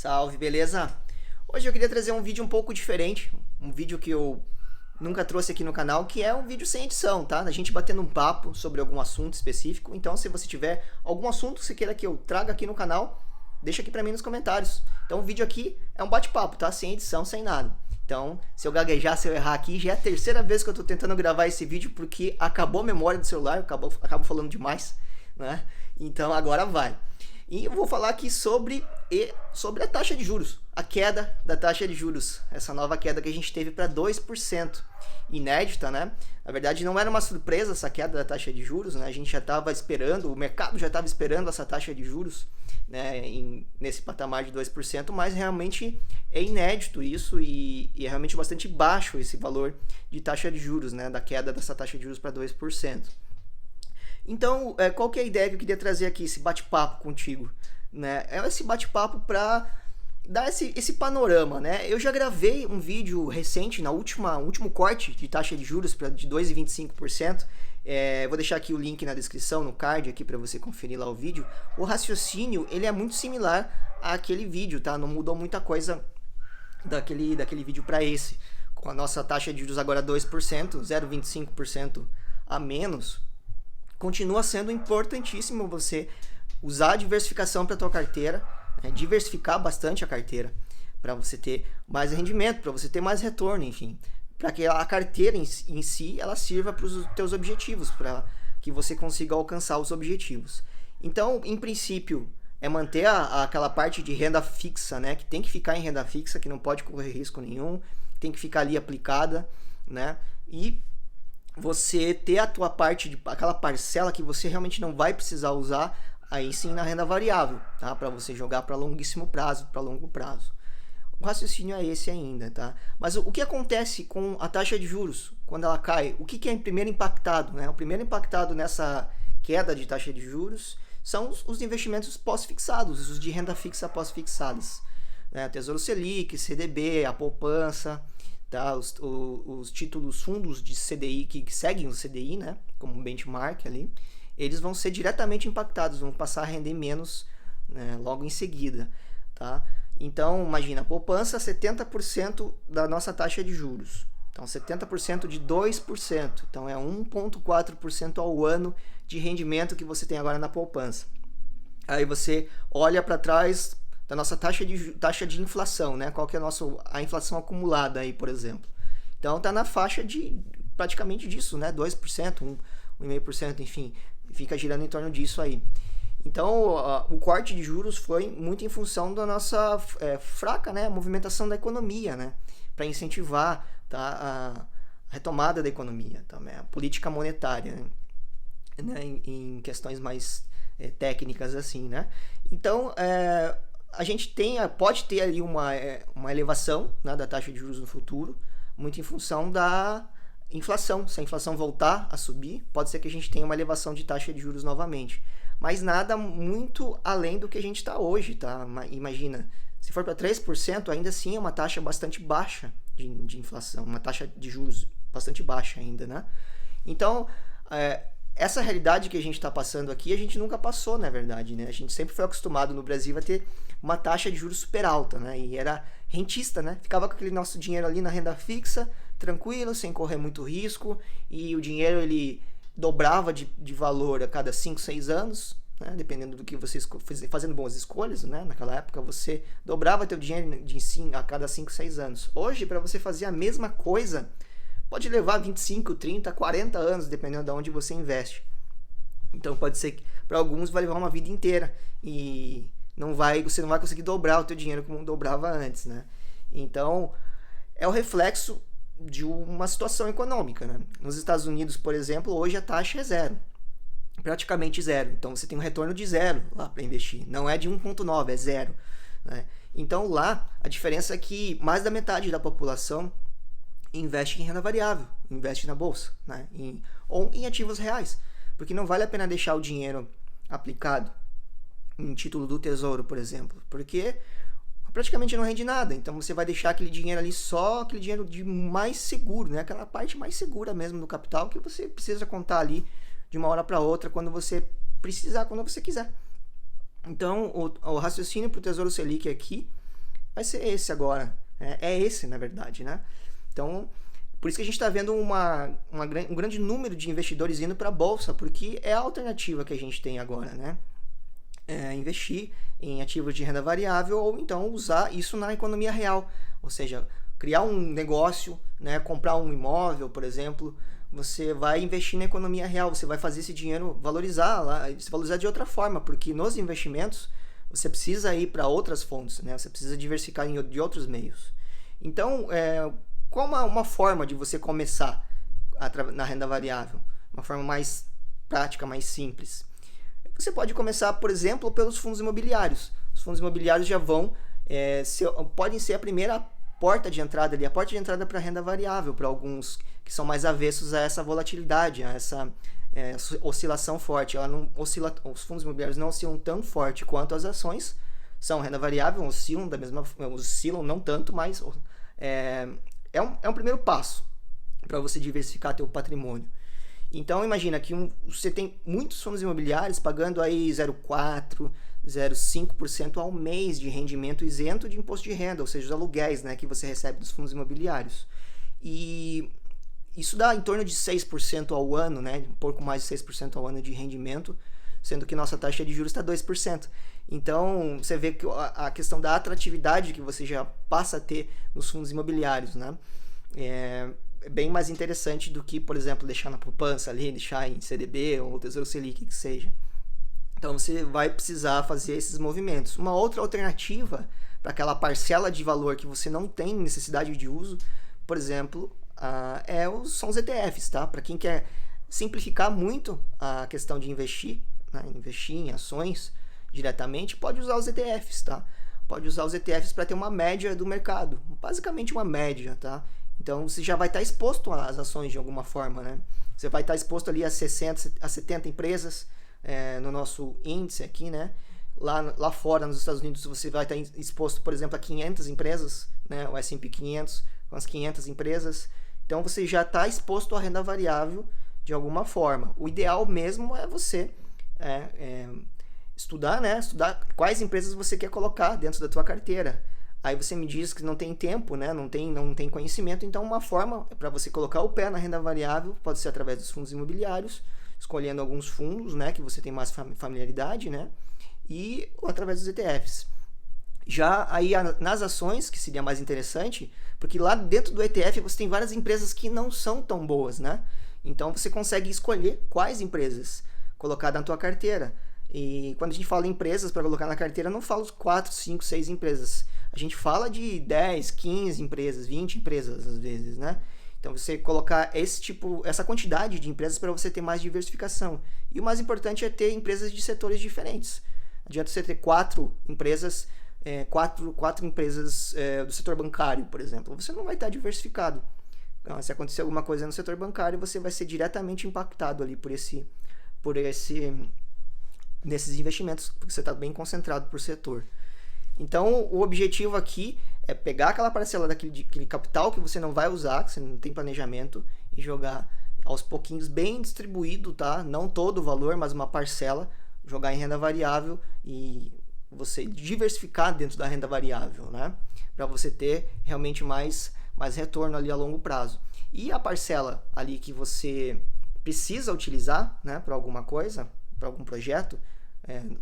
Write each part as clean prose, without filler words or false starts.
Salve, beleza? Hoje eu queria trazer um vídeo um pouco diferente, um vídeo que eu nunca trouxe aqui no canal, que é um vídeo sem edição, tá? A gente batendo um papo sobre algum assunto específico. Então, se você tiver algum assunto que você queira que eu traga aqui no canal, deixa aqui pra mim nos comentários. Então, o vídeo aqui é um bate-papo, tá? Sem edição, sem nada. Então, se eu gaguejar, se eu errar aqui, já é a terceira vez que eu tô tentando gravar esse vídeo porque acabou a memória do celular, eu acabo falando demais, né? Então, agora vai. E eu vou falar aqui sobre a taxa de juros, a queda da taxa de juros, essa nova queda que a gente teve para 2%, inédita, né? Na verdade, não era uma surpresa essa queda da taxa de juros, né? A gente já estava esperando, o mercado já estava esperando essa taxa de juros, né, nesse patamar de 2%, mas realmente é inédito isso e é realmente bastante baixo esse valor de taxa de juros, né, da queda dessa taxa de juros para 2%. Então, qual que é a ideia que eu queria trazer aqui, esse bate-papo contigo? Né? É esse bate-papo para dar esse panorama. Né? Eu já gravei um vídeo recente, no último corte de taxa de juros de 2,25%. Vou deixar aqui o link na descrição, no card aqui para você conferir lá o vídeo. O raciocínio ele é muito similar àquele vídeo, tá? Não mudou muita coisa daquele vídeo para esse. Com a nossa taxa de juros agora 2%, 0,25% a menos, continua sendo importantíssimo você usar a diversificação para a tua carteira, né? Diversificar bastante a carteira para você ter mais rendimento, para você ter mais retorno, enfim, para que a carteira em si ela sirva para os teus objetivos, para que você consiga alcançar os objetivos. Então, em princípio, é manter aquela parte de renda fixa, né? Que tem que ficar em renda fixa, que não pode correr risco nenhum, tem que ficar ali aplicada, né? E você ter a tua parte, aquela parcela que você realmente não vai precisar usar, aí sim na renda variável, tá? Para você jogar para longuíssimo prazo, para longo prazo. O raciocínio é esse ainda, tá? Mas o que acontece com a taxa de juros quando ela cai? O que é primeiro impactado, né? O primeiro impactado nessa queda de taxa de juros são os investimentos pós-fixados, os de renda fixa pós-fixadas, né? Tesouro Selic, CDB, a poupança, tá? Os títulos, fundos de CDI que seguem o CDI, né? Como um benchmark ali, eles vão ser diretamente impactados, vão passar a render menos, né, logo em seguida, tá? Então, imagina, a poupança 70% da nossa taxa de juros. Então, 70% de 2%. Então, é 1,4% ao ano de rendimento que você tem agora na poupança. Aí você olha para trás da nossa taxa de inflação, né? Qual que é a inflação acumulada aí, por exemplo. Então, está na faixa de praticamente disso, né? 2%, 1,5%, enfim, fica girando em torno disso aí. Então, o corte de juros foi muito em função da nossa fraca, né, movimentação da economia, né, para incentivar, tá, a retomada da economia, também a política monetária, né, em questões mais técnicas assim, né. Então, a gente pode ter ali uma elevação, né, da taxa de juros no futuro, muito em função da inflação. Se a inflação voltar a subir, pode ser que a gente tenha uma elevação de taxa de juros novamente. Mas nada muito além do que a gente está hoje, tá? Imagina, se for para 3%, ainda assim é uma taxa bastante baixa de inflação, uma taxa de juros bastante baixa ainda, né? Então, essa realidade que a gente está passando aqui, a gente nunca passou, na verdade, né? A gente sempre foi acostumado no Brasil a ter uma taxa de juros super alta, né? E era rentista, né? Ficava com aquele nosso dinheiro ali na renda fixa, tranquilo, sem correr muito risco, e o dinheiro ele dobrava de valor a cada 5, 6 anos, né? Dependendo do que você fazendo boas escolhas, né? Naquela época você dobrava teu dinheiro a cada 5, 6 anos. Hoje, para você fazer a mesma coisa, pode levar 25, 30, 40 anos, dependendo de onde você investe. Então pode ser que para alguns vai levar uma vida inteira e você não vai conseguir dobrar o teu dinheiro como dobrava antes, né? Então é o reflexo de uma situação econômica, né? Nos Estados Unidos, por exemplo, hoje a taxa é zero, praticamente zero. Então você tem um retorno de zero lá para investir. Não é de 1,9, é zero, né? Então lá a diferença é que mais da metade da população investe em renda variável, investe na bolsa, né? Ou em ativos reais, porque não vale a pena deixar o dinheiro aplicado em título do tesouro, por exemplo, porque praticamente não rende nada. Então você vai deixar aquele dinheiro ali, só aquele dinheiro de mais seguro, né? Aquela parte mais segura mesmo do capital que você precisa contar ali de uma hora para outra quando você precisar, quando você quiser. Então o raciocínio para o Tesouro Selic aqui vai ser esse agora. É esse, na verdade, né? Então, por isso que a gente está vendo um grande número de investidores indo para a Bolsa, porque é a alternativa que a gente tem agora, né? Investir em ativos de renda variável ou então usar isso na economia real, ou seja, criar um negócio, né? Comprar um imóvel, por exemplo, você vai investir na economia real, você vai fazer esse dinheiro se valorizar de outra forma, porque nos investimentos você precisa ir para outras fontes, né? Você precisa diversificar de outros meios. Então, qual uma forma de você começar na renda variável? Uma forma mais prática, mais simples. Você pode começar, por exemplo, pelos fundos imobiliários. Os fundos imobiliários já podem ser a primeira porta de entrada ali, a porta de entrada para a renda variável, para alguns que são mais avessos a essa volatilidade, a essa oscilação forte. Os fundos imobiliários não oscilam tão forte quanto as ações, são renda variável, oscilam não tanto, mas é um primeiro passo para você diversificar teu patrimônio. Então imagina que você tem muitos fundos imobiliários pagando aí 0,4%, 0,5% ao mês de rendimento isento de imposto de renda, ou seja, os aluguéis, né, que você recebe dos fundos imobiliários. E isso dá em torno de 6% ao ano, né, um pouco mais de 6% ao ano de rendimento, sendo que nossa taxa de juros está 2%. Então, você vê que a questão da atratividade que você já passa a ter nos fundos imobiliários, né, é bem mais interessante do que, por exemplo, deixar na poupança ali, deixar em CDB ou Tesouro Selic, que seja. Então, você vai precisar fazer esses movimentos. Uma outra alternativa para aquela parcela de valor que você não tem necessidade de uso, por exemplo, são os ETFs, tá? Para quem quer simplificar muito a questão de investir, né? Investir em ações diretamente, pode usar os ETFs, tá? Pode usar os ETFs para ter uma média do mercado, basicamente uma média, tá? Então, você já vai estar exposto às ações de alguma forma, né? Você vai estar exposto ali a 60, a 70 empresas no nosso índice aqui, né? Lá fora, nos Estados Unidos, você vai estar exposto, por exemplo, a 500 empresas, né? O S&P 500, com as 500 empresas. Então, você já está exposto à renda variável de alguma forma. O ideal mesmo é você estudar, né? Estudar quais empresas você quer colocar dentro da tua carteira. Aí você me diz que não tem tempo, né? não tem conhecimento, então uma forma para você colocar o pé na renda variável pode ser através dos fundos imobiliários, escolhendo alguns fundos, né, que você tem mais familiaridade, né? Ou através dos ETFs. Já aí nas ações, que seria mais interessante, porque lá dentro do ETF você tem várias empresas que não são tão boas, né? Então você consegue escolher quais empresas colocar na tua carteira. E quando a gente fala em empresas para colocar na carteira, não fala os 4, 5, 6 empresas. A gente fala de 10, 15 empresas, 20 empresas às vezes, né? Então você colocar essa quantidade de empresas para você ter mais diversificação. E o mais importante é ter empresas de setores diferentes. Não adianta você ter 4 empresas, quatro empresas do setor bancário, por exemplo. Você não vai estar diversificado. Então, se acontecer alguma coisa no setor bancário, você vai ser diretamente impactado ali nesses investimentos, porque você está bem concentrado por setor. Então, o objetivo aqui é pegar aquela parcela daquele capital que você não vai usar, que você não tem planejamento, e jogar aos pouquinhos, bem distribuído, tá? Não todo o valor, mas uma parcela, jogar em renda variável e você diversificar dentro da renda variável, né? Para você ter realmente mais retorno ali a longo prazo. E a parcela ali que você precisa utilizar, né, para alguma coisa, para algum projeto,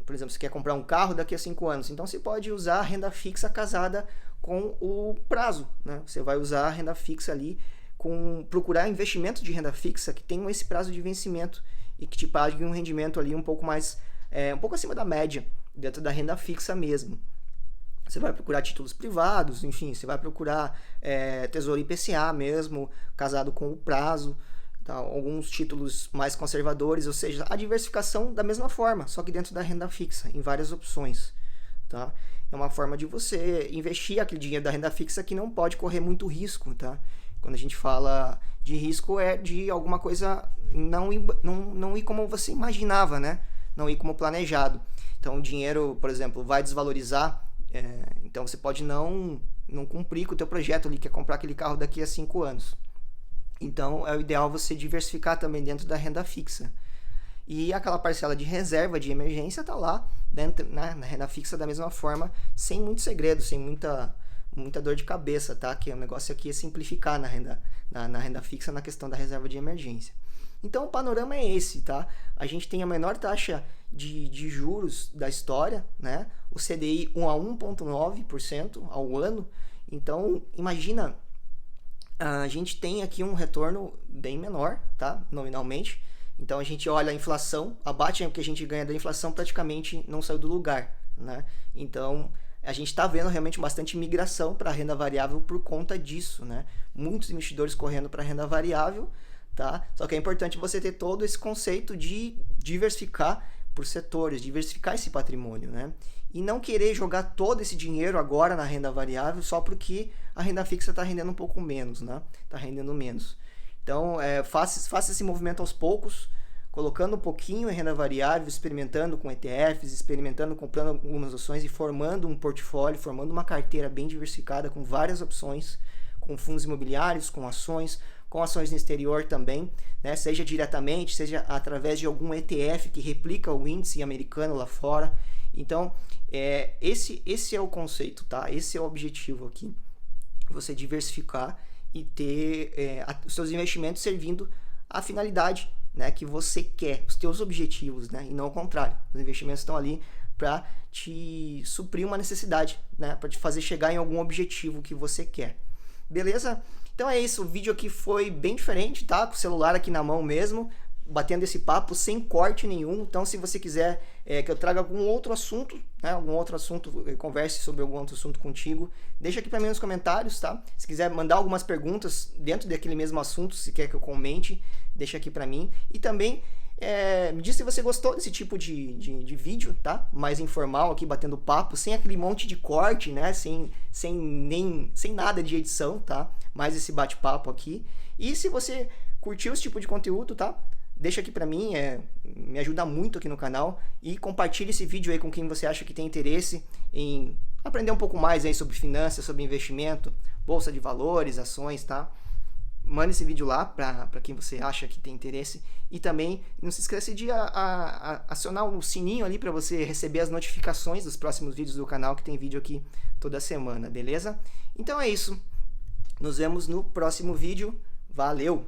por exemplo, você quer comprar um carro daqui a 5 anos, então você pode usar a renda fixa casada com o prazo, né? Você vai usar a renda fixa ali, procurar investimentos de renda fixa que tenham esse prazo de vencimento e que te paguem um rendimento ali um pouco acima da média, dentro da renda fixa mesmo. Você vai procurar títulos privados, enfim, você vai procurar Tesouro IPCA mesmo, casado com o prazo. Tá, alguns títulos mais conservadores, ou seja, a diversificação da mesma forma, só que dentro da renda fixa, em várias opções. Tá? É uma forma de você investir aquele dinheiro da renda fixa que não pode correr muito risco. Tá? Quando a gente fala de risco, é de alguma coisa não ir como você imaginava, né? Não ir como planejado. Então, o dinheiro, por exemplo, vai desvalorizar, então você pode não cumprir com o teu projeto ali, que é comprar aquele carro daqui a 5 anos. Então, é o ideal você diversificar também dentro da renda fixa. e aquela parcela de reserva de emergência está lá dentro, né, na renda fixa da mesma forma, sem muito segredo, sem muita dor de cabeça, tá? Que o negócio aqui é simplificar na renda fixa na questão da reserva de emergência. Então o panorama é esse, tá? A gente tem a menor taxa de juros da história, né? O CDI 1 a 1,9% ao ano. Então imagina, a gente tem aqui um retorno bem menor, tá? Nominalmente. Então a gente olha a inflação, abate o que a gente ganha da inflação praticamente não saiu do lugar, né? Então a gente está vendo realmente bastante migração para a renda variável por conta disso, né? Muitos investidores correndo para a renda variável, tá? Só que é importante você ter todo esse conceito de diversificar por setores, diversificar esse patrimônio, né? E não querer jogar todo esse dinheiro agora na renda variável só porque a renda fixa está rendendo um pouco menos, né? Está rendendo menos. Então, faça esse movimento aos poucos, colocando um pouquinho em renda variável, experimentando com ETFs, experimentando, comprando algumas opções e formando um portfólio, formando uma carteira bem diversificada com várias opções, com fundos imobiliários, com ações no exterior também, né? Seja diretamente, seja através de algum ETF que replica o índice americano lá fora. Então, esse é o conceito, tá? Esse é o objetivo aqui, você diversificar e ter os seus investimentos servindo a finalidade, né, que você quer, os teus objetivos, né, e não ao contrário. Os investimentos estão ali para te suprir uma necessidade, né, para te fazer chegar em algum objetivo que você quer. Beleza? Então é isso, o vídeo aqui foi bem diferente, tá? Com o celular aqui na mão mesmo, batendo esse papo sem corte nenhum. Então, se você quiser que eu traga algum outro assunto, né, converse sobre algum outro assunto contigo, deixa aqui para mim nos comentários, tá? Se quiser mandar algumas perguntas dentro daquele mesmo assunto, se quer que eu comente, deixa aqui para mim. E também me diz se você gostou desse tipo de vídeo, tá? Mais informal aqui, batendo papo, sem aquele monte de corte, né? Sem nada de edição, tá? Mais esse bate-papo aqui. E se você curtiu esse tipo de conteúdo, tá? Deixa aqui pra mim, me ajuda muito aqui no canal, e compartilhe esse vídeo aí com quem você acha que tem interesse em aprender um pouco mais aí sobre finanças, sobre investimento, bolsa de valores, ações, tá? Manda esse vídeo lá pra quem você acha que tem interesse, e também não se esqueça de acionar o sininho ali para você receber as notificações dos próximos vídeos do canal, que tem vídeo aqui toda semana, beleza? Então é isso, nos vemos no próximo vídeo, valeu!